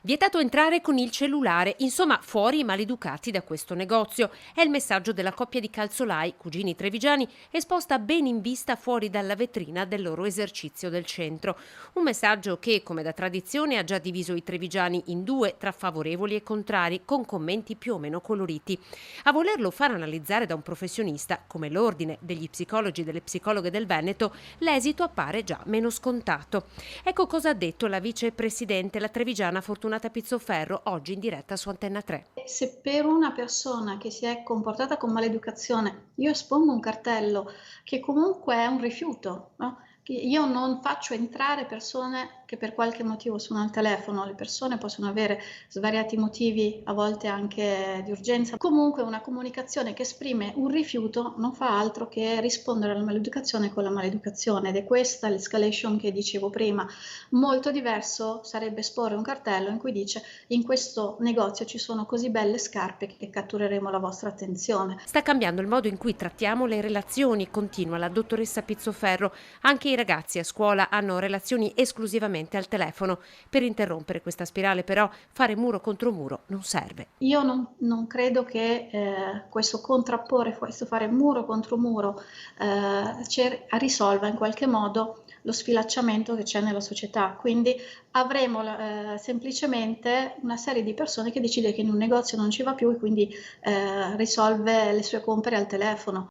Vietato entrare con il cellulare, insomma fuori i maleducati da questo negozio. È il messaggio della coppia di calzolai, cugini trevigiani, esposta ben in vista fuori dalla vetrina del loro esercizio del centro. Un messaggio che, come da tradizione, ha già diviso i trevigiani in due, tra favorevoli e contrari, con commenti più o meno coloriti. A volerlo far analizzare da un professionista, come l'Ordine degli psicologi e delle psicologhe del Veneto, l'esito appare già meno scontato. Ecco cosa ha detto la vicepresidente, la trevigiana Fortunata Pizzoferro, oggi in diretta su Antenna 3. Se per una persona che si è comportata con maleducazione io espongo un cartello che comunque è un rifiuto, no, che io non faccio entrare persone che per qualche motivo sono al telefono, le persone possono avere svariati motivi, a volte anche di urgenza. Comunque una comunicazione che esprime un rifiuto non fa altro che rispondere alla maleducazione con la maleducazione ed è questa l'escalation che dicevo prima. Molto diverso sarebbe esporre un cartello in cui dice: in questo negozio ci sono così belle scarpe che cattureremo la vostra attenzione. Sta cambiando il modo in cui trattiamo le relazioni, continua la dottoressa Pizzoferro. Anche i ragazzi a scuola hanno relazioni esclusivamente al telefono. Per interrompere questa spirale, però, fare muro contro muro non serve. Io non credo che questo contrapporre, questo fare muro contro muro, risolva in qualche modo lo sfilacciamento che c'è nella società. Quindi avremo semplicemente una serie di persone che decide che in un negozio non ci va più e quindi risolve le sue compere al telefono.